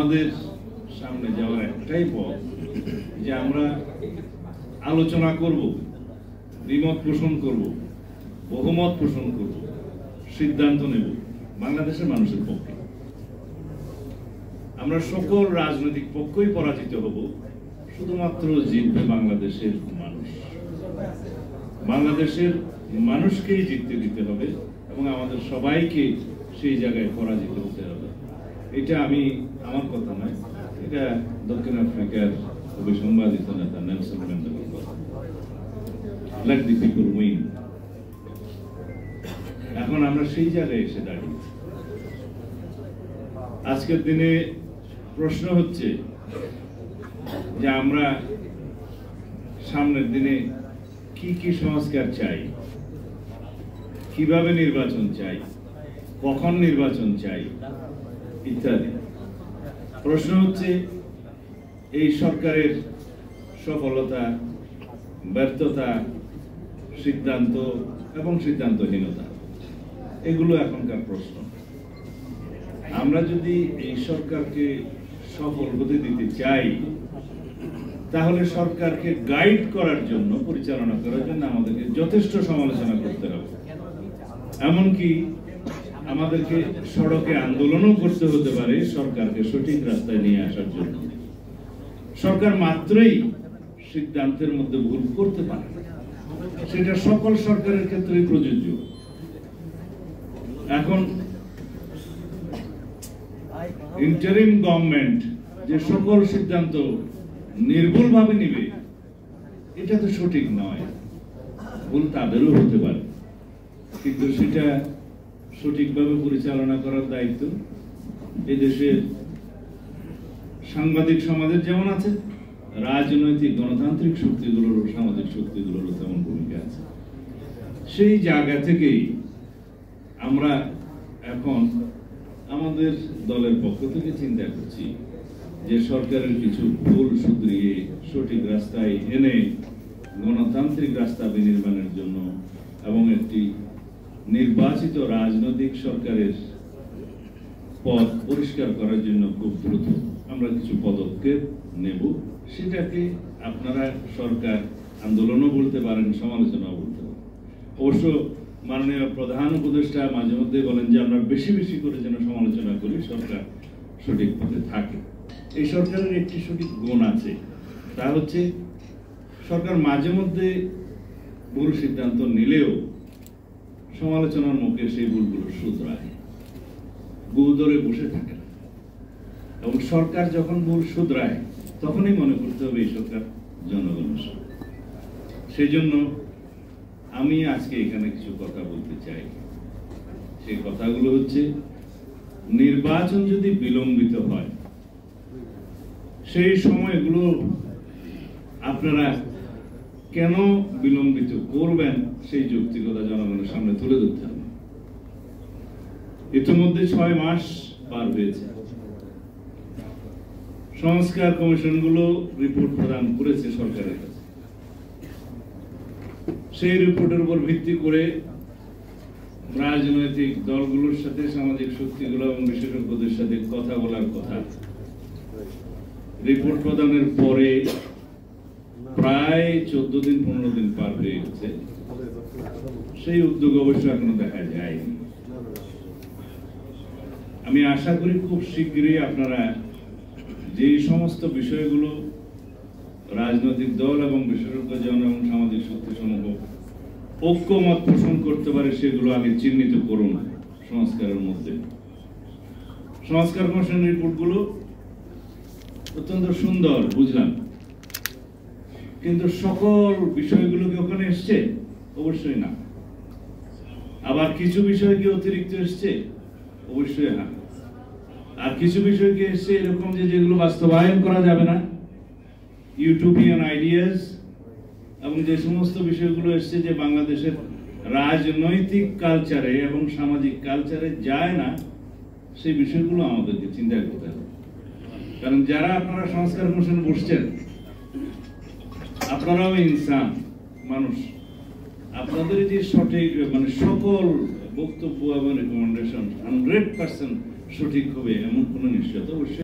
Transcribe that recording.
আমাদের সামনে যাওয়ার একটাই পথ যে আমরা আলোচনা করব, দ্বিমত পোষণ করব, বহুমত পোষণ করব, সিদ্ধান্ত নেব বাংলাদেশের মানুষের পক্ষে। আমরা সকল রাজনৈতিক পক্ষই পরাজিত হব, শুধুমাত্র জিতবে বাংলাদেশের মানুষ। বাংলাদেশের মানুষকেই জিততে দিতে হবে এবং আমাদের সবাইকে সেই জায়গায় পরাজিত হতে হবে। এটা আমার কথা নয়, এটা দক্ষিণ আফ্রিকার অভিসংবাদিত নেতা নেলসন ম্যান্ডেলার কথা। Late the people win. এখন আমরা সেই জায়গায় এসে দাঁড়িয়েছি। আজকের দিনে প্রশ্ন হচ্ছে যে আমরা সামনের দিনে কি কি সংস্কার চাই, কিভাবে নির্বাচন চাই, কখন নির্বাচন চাই ইত্যাদি। প্রশ্ন হচ্ছে এই সরকারের সফলতা, ব্যর্থতা, সিদ্ধান্ত এবং সিদ্ধান্তহীনতা, এগুলো এখনকার প্রশ্ন। আমরা যদি এই সরকারকে সফল হতে দিতে চাই, তাহলে সরকারকে গাইড করার জন্য, পরিচালনা করার জন্য আমাদেরকে যথেষ্ট সমালোচনা করতে হবে। এমনকি আমাদেরকে সড়কে আন্দোলনও করতে হতে পারে সরকারকে সঠিক রাস্তায় নিয়ে আসার জন্য। সরকার মাত্রই সিদ্ধান্তের মধ্যে ভুল করতে পারে, সেটা সকল সরকারের ক্ষেত্রেই প্রযোজ্য। এখন ইন্টারিম গভর্নমেন্ট যে সকল সিদ্ধান্ত নির্ভুলভাবে নিবে, এটা তো সঠিক নয়। ভুল তাদেরও হতে পারে, কিন্তু সেটা সঠিকভাবে পরিচালনা করার দায়িত্ব এদেশের সাংবাদিক সমাজের যেমন আছে, রাজনৈতিক গণতান্ত্রিক শক্তিগুলোর, সামাজিক শক্তিগুলোরও তেমন ভূমিকা আছে। সেই জায়গা থেকেই আমরা এখন আমাদের দলের পক্ষ থেকে চিন্তা করছি যে সরকারের কিছু ভুল শুধরিয়ে সঠিক রাস্তায় এনে গণতান্ত্রিক রাস্তা বিনির্মাণের জন্য এবং একটি নির্বাচিত রাজনৈতিক সরকারের পথ পরিষ্কার করার জন্য খুব দ্রুত আমরা কিছু পদক্ষেপ নেব। সেটাকে আপনারা সরকার আন্দোলনও বলতে পারেন, সমালোচনাও বলতে পারেন। অবশ্য মাননীয় প্রধান উপদেষ্টা মাঝে মধ্যে বলেন যে আমরা বেশি বেশি করে যেন সমালোচনা করি, সরকার সঠিক পথে থাকে। এই সরকারের একটি সঠিক গুণ আছে, তা হচ্ছে সরকার মাঝে মধ্যে ভুল সিদ্ধান্ত নিলেও সমালোচনার মুখে সেই ভুলগুলো শুধরায়, গু ধরে বসে থাকে না। এবং সরকার যখন ভুল শুধরায় তখনই মনে করতে হবে এই সরকার জনগণের সরকার। সেই জন্য আমি আজকে এখানে কিছু কথা বলতে চাই। সেই কথাগুলো হচ্ছে, নির্বাচন যদি বিলম্বিত হয়, সেই সময়গুলো আপনারা কেন বিলম্বিত করবেন সেই যৌক্তিকতা জনগণের সামনে তুলে ধরতে হবে। ইতিমধ্যে 6 মাস পার হয়েছে। সংস্কার কমিশনগুলো রিপোর্ট প্রদান করেছে সরকারের কাছে। সেই রিপোর্টের উপর ভিত্তি করে রাজনৈতিক দলগুলোর সাথে, সামাজিক শক্তিগুলো এবং বিশেষজ্ঞদের সাথে কথা বলার কথা। রিপোর্ট প্রদানের পরে প্রায় 14 দিন 15 দিন পার হয়ে গেছে। সেই উদ্যোগ অবশ্য এখনো দেখা যায়নি। আমি আশা করি খুব শীঘ্রই আপনারা যে সমস্ত বিষয়গুলো রাজনৈতিক দল এবং বিশেষজ্ঞজন এবং সামাজিক শক্তি সমূহ ঐক্যমত পোষণ করতে পারে, সেগুলো আগে চিহ্নিত করুন সংস্কারের মধ্যে। সংস্কার কমিশনের রিপোর্টগুলো অত্যন্ত সুন্দর, বুঝলাম, কিন্তু সকল বিষয়গুলো কি ওখানে এসছে? অবশ্যই না। আবার কিছু বিষয় কি অতিরিক্ত এসছে? অবশ্যই না। আর কিছু বিষয় কি এসছে এরকম যেগুলো বাস্তবায়ন করা যাবে না, ইউটোপিয়ান আইডিয়াস, এবং যে সমস্ত বিষয়গুলো এসছে যে বাংলাদেশের রাজনৈতিক কালচারে এবং সামাজিক কালচারে যায় না, সেই বিষয়গুলো আমাদেরকে চিন্তা করতে হবে। কারণ যারা আপনারা সংস্কার কমিশনে বসছেন, আপনারাও ইনসান, মানুষ। আপনাদের যে সঠিক সকল বক্তব্য এবং রেকমেন্ডেশন 100% সঠিক হবে এমন কোনো নিশ্চয়তা অবশ্যই